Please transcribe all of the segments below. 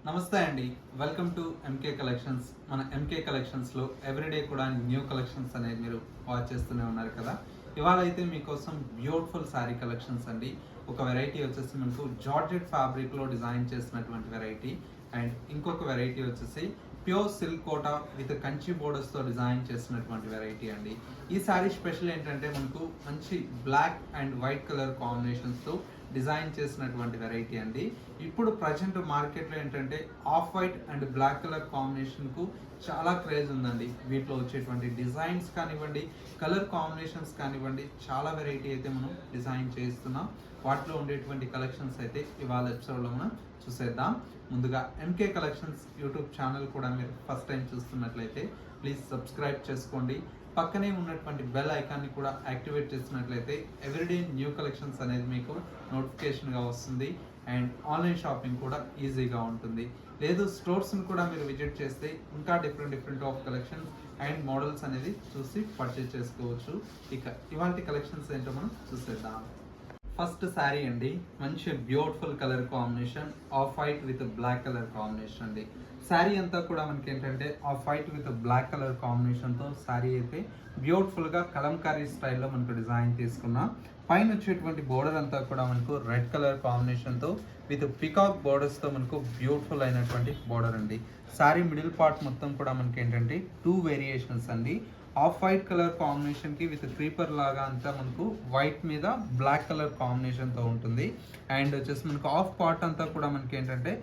నమస్తే అండి. Welcome to MK collections. మన ఎంకే కలెక్షన్స్లో ఎవ్రీడే కూడా న్యూ కలెక్షన్స్ అనేది మీరు వాచ్ చేస్తూనే ఉన్నారు కదా. ఇవాళ అయితే మీకోసం బ్యూటిఫుల్ శారీ కలెక్షన్స్ అండి. ఒక వెరైటీ వచ్చేసి మనకు జార్జెట్ ఫ్యాబ్రిక్లో డిజైన్ చేసినటువంటి వెరైటీ, అండ్ ఇంకొక వెరైటీ వచ్చేసి pure silk Kota with Kanchi బోర్డర్స్తో డిజైన్ చేసినటువంటి వెరైటీ అండి. ఈ శారీ స్పెషల్ ఏంటంటే మనకు మంచి బ్లాక్ అండ్ వైట్ కలర్ కాంబినేషన్స్తో డిజైన్ చేసినటువంటి వెరైటీ అండి. ఇప్పుడు ప్రజెంట్ మార్కెట్లో ఏంటంటే off white and black colour కాంబినేషన్కు చాలా క్రేజ్ ఉందండి. వీటిలో వచ్చేటువంటి డిజైన్స్ కానివ్వండి, కలర్ కాంబినేషన్స్ కానివ్వండి, చాలా వెరైటీ అయితే మనం డిజైన్ చేస్తున్నాం. వాటిలో ఉండేటువంటి కలెక్షన్స్ అయితే ఇవాళ ఎపిసోడ్లో మనం చూసేద్దాం. ముందుగా ఎంకే కలెక్షన్స్ యూట్యూబ్ ఛానల్ కూడా మీరు ఫస్ట్ టైం చూస్తున్నట్లయితే ప్లీజ్ సబ్స్క్రైబ్ చేసుకోండి. పక్కనే ఉన్నటువంటి బెల్ ఐకాన్ని కూడా యాక్టివేట్ చేసినట్లయితే ఎవ్రీడే న్యూ కలెక్షన్స్ అనేది మీకు నోటిఫికేషన్గా వస్తుంది. అండ్ ఆన్లైన్ షాపింగ్ కూడా ఈజీగా ఉంటుంది. లేదు స్టోర్స్ని కూడా మీరు విజిట్ చేస్తే ఇంకా different of collections and models అనేది చూసి పర్చేజ్ చేసుకోవచ్చు. ఇక ఇవాళ కలెక్షన్స్ ఏంటో మనం చూసేద్దాం. ఫస్ట్ శారీ అండి, మంచి beautiful colour combination, off white with black colour combination అండి. శారీ అంతా కూడా మనకి ఏంటంటే off white with black colour కాంబినేషన్తో శారీ అయితే బ్యూటిఫుల్గా కలంకారీ స్టైల్లో మనకు డిజైన్ తీసుకున్నాం. పైన వచ్చేటువంటి బోర్డర్ అంతా కూడా మనకు రెడ్ కలర్ కాంబినేషన్తో విత్ పికాక్ బోర్డర్స్తో మనకు బ్యూటిఫుల్ అయినటువంటి బోర్డర్ అండి. శారీ మిడిల్ పార్ట్ మొత్తం కూడా మనకి ఏంటంటే 2 వేరియేషన్స్ అండి. ఆఫ్ వైట్ కలర్ కాంబినేషన్కి విత్ క్రీపర్ లాగా అంతా మనకు వైట్ మీద బ్లాక్ కలర్ కాంబినేషన్తో ఉంటుంది. అండ్ వచ్చేసి మనకు ఆఫ్ పార్ట్ అంతా కూడా మనకి ఏంటంటే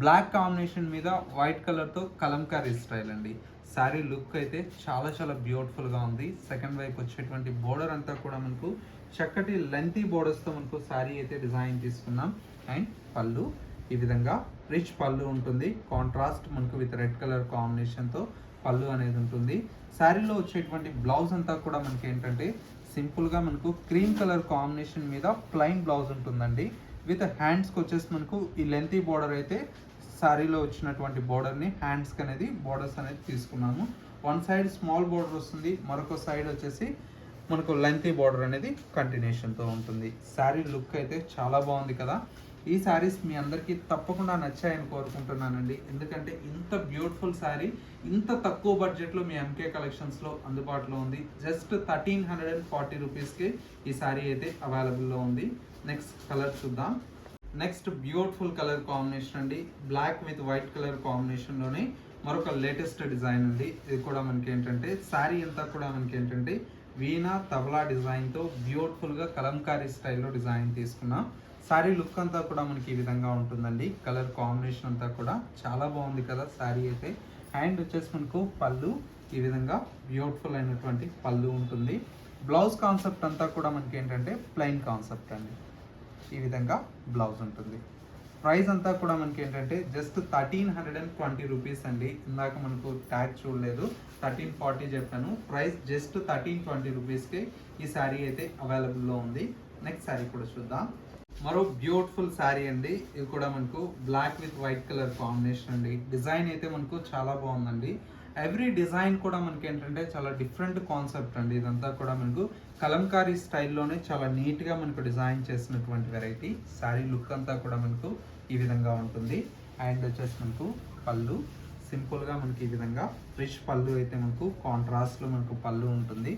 బ్లాక్ కాంబినేషన్ మీద వైట్ కలర్తో కలంకారీ స్టైల్ అండి. శారీ లుక్ అయితే చాలా బ్యూటిఫుల్గా ఉంది. సెకండ్ వైపు వచ్చేటువంటి బోర్డర్ అంతా కూడా మనకు చక్కటి లెంతీ బోర్డర్స్తో మనకు శారీ అయితే డిజైన్ తీసుకున్నాం. అండ్ పళ్ళు ఈ విధంగా రిచ్ పళ్ళు ఉంటుంది. కాంట్రాస్ట్ మనకు విత్ రెడ్ కలర్ కాంబినేషన్తో పళ్ళు అనేది ఉంటుంది. శారీలో వచ్చేటువంటి బ్లౌజ్ అంతా కూడా మనకి ఏంటంటే సింపుల్గా మనకు క్రీమ్ కలర్ కాంబినేషన్ మీద ప్లెయిన్ బ్లౌజ్ ఉంటుందండి. విత్ హ్యాండ్స్కి వచ్చేసి మనకు ఈ లెంతీ బోర్డర్ అయితే శారీలో వచ్చినటువంటి బోర్డర్ని హ్యాండ్స్కి అనేది బోర్డర్స్ అనేది తీసుకున్నాము. వన్ సైడ్ స్మాల్ బోర్డర్ వస్తుంది, మరొక సైడ్ వచ్చేసి మనకు లెంతీ బోర్డర్ అనేది కంటిన్యూషన్తో ఉంటుంది. శారీ లుక్ అయితే చాలా బాగుంది కదా. ఈ శారీస్ మీ అందరికీ తప్పకుండా నచ్చాయని కోరుకుంటున్నానండి. ఎందుకంటే ఇంత బ్యూటిఫుల్ శారీ ఇంత తక్కువ బడ్జెట్లో మీ ఎంకే కలెక్షన్స్లో అందుబాటులో ఉంది. జస్ట్ 1340 రూపీస్కి ఈ శారీ అయితే అవైలబుల్లో ఉంది. నెక్స్ట్ కలర్ చూద్దాం. నెక్స్ట్ బ్యూటిఫుల్ కలర్ కాంబినేషన్ అండి, బ్లాక్ విత్ వైట్ కలర్ కాంబినేషన్లోనే మరొక లేటెస్ట్ డిజైన్ అండి. ఇది కూడా మనకి ఏంటంటే శారీ అంతా కూడా మనకి ఏంటంటే వీణా తబలా డిజైన్తో బ్యూటిఫుల్గా కలంకారీ స్టైల్లో డిజైన్ తీసుకున్నాం. శారీ లుక్ అంతా కూడా మనకి ఈ విధంగా ఉంటుందండి. కలర్ కాంబినేషన్ అంతా కూడా చాలా బాగుంది కదా శారీ అయితే. హ్యాండ్ వచ్చేసి మనకు పళ్ళు ఈ విధంగా బ్యూటిఫుల్ అయినటువంటి పళ్ళు ఉంటుంది. బ్లౌజ్ కాన్సెప్ట్ అంతా కూడా మనకి ఏంటంటే ప్లెయిన్ కాన్సెప్ట్ అండి. ఈ విధంగా బ్లౌజ్ ఉంటుంది. ప్రైస్ అంతా కూడా మనకి ఏంటంటే జస్ట్ 1320 రూపీస్ అండి. ఇందాక మనకు ట్యాగ్ చూడలేదు, 1340 చెప్పాను. ప్రైస్ జస్ట్ 1320 రూపీస్కి ఈ శారీ అయితే అవైలబుల్లో ఉంది. నెక్స్ట్ శారీ కూడా చూద్దాం. మరో బ్యూటిఫుల్ శారీ అండి. ఇది కూడా మనకు black with white colour combination అండి. డిజైన్ అయితే మనకు చాలా బాగుందండి. ఎవ్రీ డిజైన్ కూడా మనకి ఏంటంటే చాలా డిఫరెంట్ కాన్సెప్ట్ అండి. ఇదంతా కూడా మనకు కలంకారీ స్టైల్లోనే చాలా నీట్గా మనకు డిజైన్ చేసినటువంటి వెరైటీ. శారీ లుక్ అంతా కూడా మనకు ఈ విధంగా ఉంటుంది. అండ్ వచ్చేసి మనకు పళ్ళు సింపుల్గా మనకి ఈ విధంగా రిచ్ పళ్ళు అయితే మనకు కాంట్రాస్ట్లో మనకు పళ్ళు ఉంటుంది.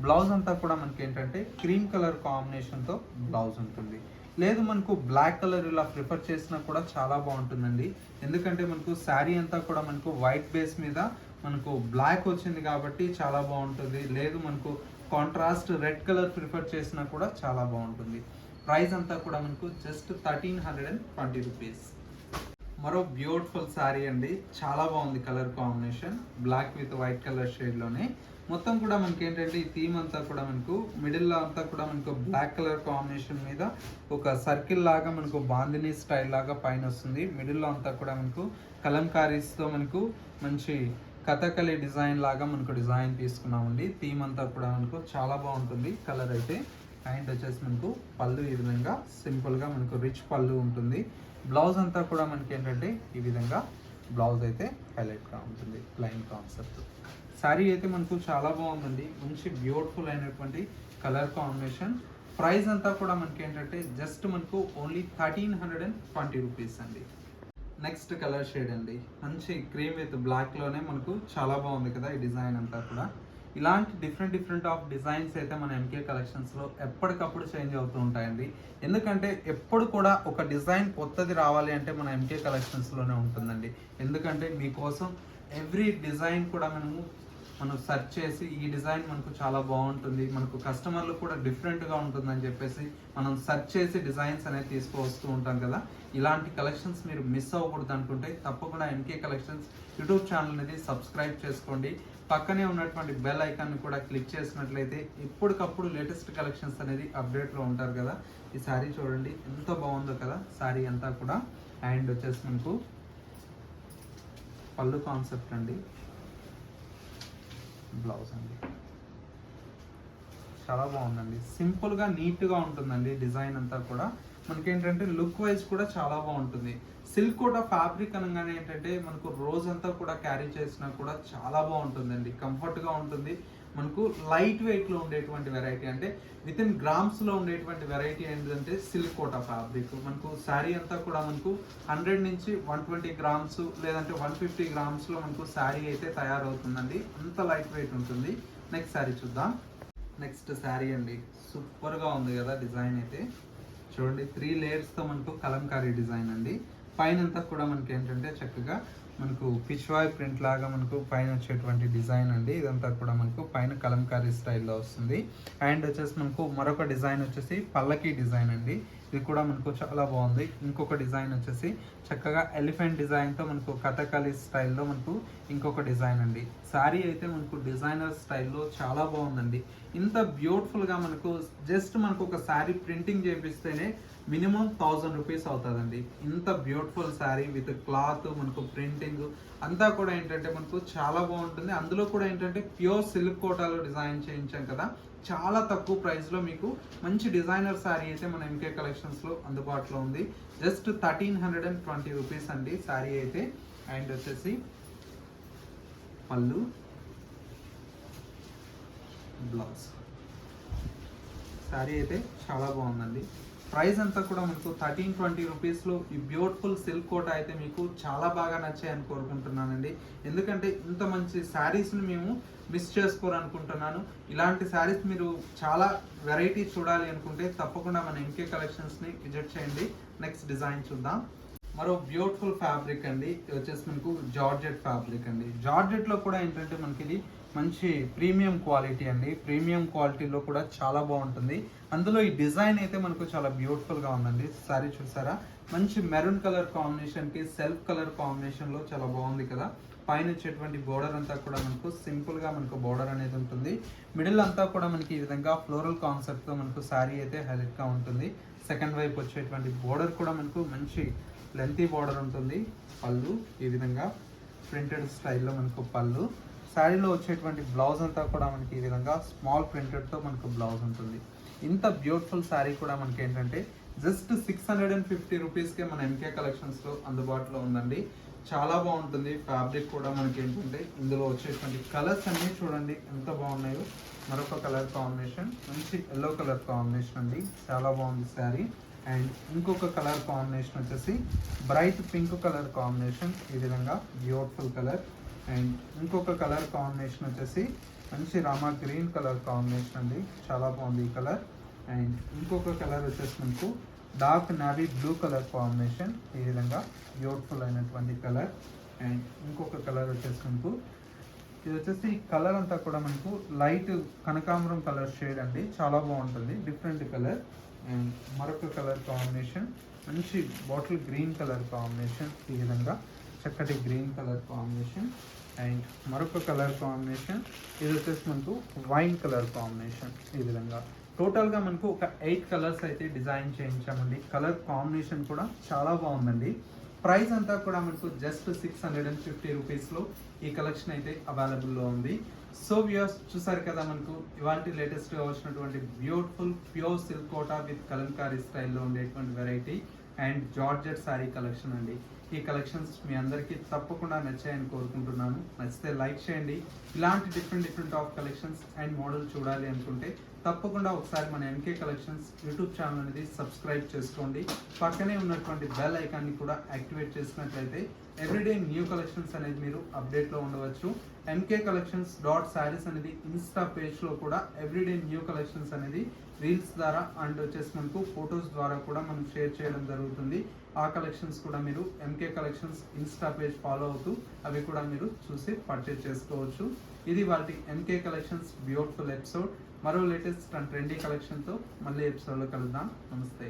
బ్లౌజ్ అంతా కూడా మనకి ఏంటంటే క్రీమ్ కలర్ కాంబినేషన్తో బ్లౌజ్ ఉంటుంది. లేదు మనకు బ్లాక్ కలర్ ఇలా ప్రిఫర్ చేసినా కూడా చాలా బాగుంటుందండి. ఎందుకంటే మనకు శారీ అంతా కూడా మనకు వైట్ బేస్ మీద మనకు బ్లాక్ వచ్చింది కాబట్టి చాలా బాగుంటుంది. లేదు మనకు కాంట్రాస్ట్ రెడ్ కలర్ ప్రిఫర్ చేసినా కూడా చాలా బాగుంటుంది. ప్రైస్ అంతా కూడా మనకు జస్ట్ 1320 రూపీస్. మరో బ్యూటిఫుల్ శారీ అండి, చాలా బాగుంది colour combination. Black with white colour షేడ్లోనే మొత్తం కూడా మనకి ఏంటంటే ఈ థీమ్ అంతా కూడా మనకు మిడిల్లో అంతా కూడా మనకు బ్లాక్ కలర్ కాంబినేషన్ మీద ఒక సర్కిల్ లాగా మనకు బాందిని స్టైల్ లాగా పైన వస్తుంది. మిడిల్లో అంతా కూడా మనకు కలంకారీస్తో మనకు మంచి కథకళి డిజైన్ లాగా మనకు డిజైన్ తీసుకున్నామండి. థీమ్ అంతా కూడా మనకు చాలా బాగుంటుంది కలర్ అయితే. అండ్ వచ్చేసి మనకు పళ్ళు ఈ విధంగా సింపుల్గా మనకు రిచ్ పళ్ళు ఉంటుంది. బ్లౌజ్ అంతా కూడా మనకి ఏంటంటే ఈ విధంగా బ్లౌజ్ అయితే హైలైట్గా ఉంటుంది, ప్లెయిన్ కాన్సెప్ట్. శారీ అయితే మనకు చాలా బాగుందండి. మంచి బ్యూటిఫుల్ అయినటువంటి కలర్ కాంబినేషన్. ప్రైస్ అంతా కూడా మనకి ఏంటంటే జస్ట్ మనకు ఓన్లీ 1320 రూపీస్ అండి. నెక్స్ట్ కలర్ షేడ్ అండి, మంచి క్రీమ్ విత్ బ్లాక్లోనే మనకు చాలా బాగుంది కదా ఈ డిజైన్ అంతా కూడా. ఇలాంటి డిఫరెంట్ ఆఫ్ డిజైన్స్ అయితే మన ఎంకే కలెక్షన్స్లో ఎప్పటికప్పుడు చేంజ్ అవుతూ ఉంటాయండి. ఎందుకంటే ఎప్పుడు కూడా ఒక డిజైన్ కొత్తది రావాలి అంటే మన ఎంకే కలెక్షన్స్లోనే ఉంటుందండి. ఎందుకంటే మీకోసం ఎవ్రీ డిజైన్ కూడా మనం సెర్చ్ చేసి ఈ డిజైన్ మనకు చాలా బాగుంటుంది, మనకు కస్టమర్లు కూడా డిఫరెంట్గా ఉంటుందని చెప్పేసి మనం సెర్చ్ చేసి డిజైన్స్ అనేది తీసుకువస్తూ ఉంటాం కదా. ఇలాంటి కలెక్షన్స్ మీరు మిస్ అవ్వకూడదు అనుకుంటే తప్పకుండా ఎంకే కలెక్షన్స్ యూట్యూబ్ ఛానల్ అనేది సబ్స్క్రైబ్ చేసుకోండి. పక్కనే ఉన్నటువంటి బెల్ ఐకాన్ని కూడా క్లిక్ చేసినట్లయితే ఎప్పటికప్పుడు లేటెస్ట్ కలెక్షన్స్ అనేది అప్డేట్లో ఉంటారు కదా. ఈ శారీ చూడండి ఎంత బాగుందో కదా శారీ అంతా కూడా. అండ్ వచ్చేసి మనకు పళ్ళు కాన్సెప్ట్ అండి, బ్లౌజ్ అండి చాలా బాగుందండి, సింపుల్గా నీట్గా ఉంటుందండి డిజైన్ అంతా కూడా. మనకేంటంటే లుక్ వైజ్ కూడా చాలా బాగుంటుంది. సిల్క్ కోటా ఫ్యాబ్రిక్ అనగానే ఏంటంటే మనకు రోజంతా కూడా క్యారీ చేసినా కూడా చాలా బాగుంటుందండి, కంఫర్ట్గా ఉంటుంది. మనకు లైట్ వెయిట్లో ఉండేటువంటి వెరైటీ, అంటే విత్ ఇన్ గ్రామ్స్లో ఉండేటువంటి వెరైటీ ఏంటంటే సిల్క్ కోటా ఫ్యాబ్రిక్. మనకు శారీ అంతా కూడా మనకు 100 నుంచి 120 గ్రామ్స్ లేదంటే 150 గ్రామ్స్లో మనకు శారీ అయితే తయారవుతుందండి, అంత లైట్ వెయిట్ ఉంటుంది. నెక్స్ట్ శారీ చూద్దాం. నెక్స్ట్ శారీ అండి, సూపర్గా ఉంది కదా డిజైన్ అయితే. చూడండి 3 లేయర్స్తో మనకు కలంకారీ డిజైన్ అండి. పైన అంతా కూడా మనకి ఏంటంటే చక్కగా మనకు పిచ్వాయ్ ప్రింట్ లాగా మనకు పైన వచ్చేటువంటి డిజైన్ అండి. ఇదంతా కూడా మనకు పైన కలంకారీ స్టైల్లో వస్తుంది. అండ్ వచ్చేసి మనకు మరొక డిజైన్ వచ్చేసి పల్లకి డిజైన్ అండి, ఇది కూడా మనకు చాలా బాగుంది. ఇంకొక డిజైన్ వచ్చేసి చక్కగా ఎలిఫెంట్ డిజైన్తో మనకు కథకళి స్టైల్లో మనకు ఇంకొక డిజైన్ అండి. శారీ అయితే మనకు డిజైనర్ స్టైల్లో చాలా బాగుందండి. ఇంత బ్యూటిఫుల్గా మనకు జస్ట్ మనకు ఒక శారీ ప్రింటింగ్ చేపిస్తేనే మినిమం 1000 రూపీస్ అవుతుందండి. ఇంత బ్యూటిఫుల్ శారీ విత్ క్లాత్ మనకు ప్రింటింగ్ అంతా కూడా ఏంటంటే మనకు చాలా బాగుంటుంది. అందులో కూడా ఏంటంటే ప్యూర్ సిల్క్ కోటాలో డిజైన్ చేయించాం కదా, చాలా తక్కువ ప్రైస్లో మీకు మంచి డిజైనర్ శారీ అయితే మన ఎంకే కలెక్షన్స్లో అందుబాటులో ఉంది. జస్ట్ 1320 రూపీస్ అండి శారీ అయితే. అండ్ వచ్చేసి పళ్ళు, బ్లౌజ్. శారీ అయితే చాలా బాగుందండి. ప్రైస్ అంతా కూడా మనకు 1320 రూపీస్లో ఈ బ్యూటిఫుల్ సిల్క్ కోట అయితే మీకు చాలా బాగా నచ్చాయని కోరుకుంటున్నానండి. ఎందుకంటే ఇంత మంచి శారీస్ని మేము మిస్ చేసుకోరనుకుంటున్నాను. ఇలాంటి శారీస్ మీరు చాలా వెరైటీ చూడాలి అనుకుంటే తప్పకుండా మన ఎంకే కలెక్షన్స్ని విజిట్ చేయండి. నెక్స్ట్ డిజైన్ చూద్దాం. మరో బ్యూటిఫుల్ ఫ్యాబ్రిక్ అండి, ఇది వచ్చేసి మనకు జార్జెట్ ఫ్యాబ్రిక్ అండి. జార్జెట్లో కూడా ఏంటంటే మనకి ఇది మంచి ప్రీమియం క్వాలిటీ అండి, ప్రీమియం క్వాలిటీలో కూడా చాలా బాగుంటుంది. అందులో ఈ డిజైన్ అయితే మనకు చాలా బ్యూటిఫుల్గా ఉందండి. సారీ చూసారా, మంచి మెరూన్ కలర్ కాంబినేషన్కి సెల్ఫ్ కలర్ కాంబినేషన్లో చాలా బాగుంది కదా. పైన వచ్చేటువంటి బోర్డర్ అంతా కూడా మనకు సింపుల్గా మనకు బోర్డర్ అనేది ఉంటుంది. మిడిల్ అంతా కూడా మనకి ఈ విధంగా ఫ్లోరల్ కాన్సెప్ట్తో మనకు శారీ అయితే హైలైట్గా ఉంటుంది. సెకండ్ వైపు వచ్చేటువంటి బోర్డర్ కూడా మనకు మంచి లెంతీ బోర్డర్ ఉంటుంది. పళ్ళు ఈ విధంగా ప్రింటెడ్ స్టైల్లో మనకు పళ్ళు. శారీలో వచ్చేటువంటి బ్లౌజ్ అంతా కూడా మనకి ఈ విధంగా స్మాల్ ప్రింటెడ్తో మనకు బ్లౌజ్ ఉంటుంది. ఇంత బ్యూటిఫుల్ శారీ కూడా మనకి ఏంటంటే జస్ట్ 650 రూపీస్కే మన ఎంకే కలెక్షన్స్లో అందుబాటులో ఉందండి. చాలా బాగుంటుంది. ఫ్యాబ్రిక్ కూడా మనకి ఏంటంటే ఇందులో వచ్చేటువంటి కలర్స్ అన్నీ చూడండి ఎంత బాగున్నాయో. మరొక కలర్ కాంబినేషన్ మంచి ఎల్లో కలర్ కాంబినేషన్ అండి, చాలా బాగుంది శారీ. అండ్ ఇంకొక కలర్ కాంబినేషన్ వచ్చేసి బ్రైట్ పింక్ కలర్ కాంబినేషన్, ఈ విధంగా బ్యూటిఫుల్ కలర్. అండ్ ఇంకొక కలర్ కాంబినేషన్ వచ్చేసి మంచి రామా గ్రీన్ కలర్ కాంబినేషన్ అండి, చాలా బాగుంది ఈ కలర్. అండ్ ఇంకొక కలర్ వచ్చేసి మనకు dark navy blue colour combination, ఈ విధంగా బ్యూటిఫుల్ అయినటువంటి కలర్. అండ్ ఇంకొక కలర్ వచ్చేసి మనకు ఇది వచ్చేసి కలర్ అంతా కూడా మనకు లైట్ కనకాంబరం కలర్ షేడ్ అండి, చాలా బాగుంటుంది, డిఫరెంట్ కలర్. అండ్ మరొక కలర్ కాంబినేషన్ మంచి బాటిల్ గ్రీన్ కలర్ కాంబినేషన్, ఈ విధంగా చక్కటి గ్రీన్ కలర్ కాంబినేషన్. అండ్ మరొక కలర్ కాంబినేషన్ ఇది వచ్చేసి మనకు వైన్ కలర్ కాంబినేషన్, ఈ విధంగా టోటల్గా మనకు ఒక 8 కలర్స్ అయితే డిజైన్ చేయించామండి. కలర్ కాంబినేషన్ కూడా చాలా బాగుందండి. ప్రైస్ అంతా కూడా మనకు జస్ట్ 650 రూపీస్లో ఈ కలెక్షన్ అయితే అవైలబుల్లో ఉంది. సో వ్యూయర్స్ చూసారు కదా, మనకు ఇవాళ లేటెస్ట్గా వచ్చినటువంటి beautiful pure silk Kota with Kalamkari స్టైల్లో ఉండేటువంటి variety and georgette sari collection అండి. ఈ కలెక్షన్స్ మీ అందరికీ తప్పకుండా నచ్చాయని కోరుకుంటున్నాను. నచ్చితే లైక్ చేయండి. ఇలాంటి different of collections and model చూడాలి అనుకుంటే తప్పకుండా ఒకసారి మన ఎంకే కలెక్షన్స్ యూట్యూబ్ ఛానల్ అనేది సబ్స్క్రైబ్ చేసుకోండి. పక్కనే ఉన్నటువంటి బెల్ ఐకాన్ని కూడా యాక్టివేట్ చేసినట్లయితే ఎవ్రీడే న్యూ కలెక్షన్స్ అనేది మీరు అప్డేట్లో ఉండవచ్చు. ఎంకే కలెక్షన్స్ డాట్ శారీస్ అనేది ఇన్స్టా పేజ్లో కూడా ఎవ్రీడే న్యూ కలెక్షన్స్ అనేది రీల్స్ ద్వారా అండ్ వచ్చేసి మనకు ఫొటోస్ ద్వారా కూడా మనం షేర్ చేయడం జరుగుతుంది. ఆ కలెక్షన్స్ కూడా మీరు MK collections insta page follow అవుతూ అవి కూడా మీరు చూసి పర్చేజ్ చేసుకోవచ్చు. ఇది వాటి ఎంకే కలెక్షన్స్ బ్యూటిఫుల్ ఎపిసోడ్. మరో లేటెస్ట్ అండ్ ట్రెండీ కలెక్షన్తో మళ్ళీ ఎపిసోడ్లో కలుద్దాం. నమస్తే.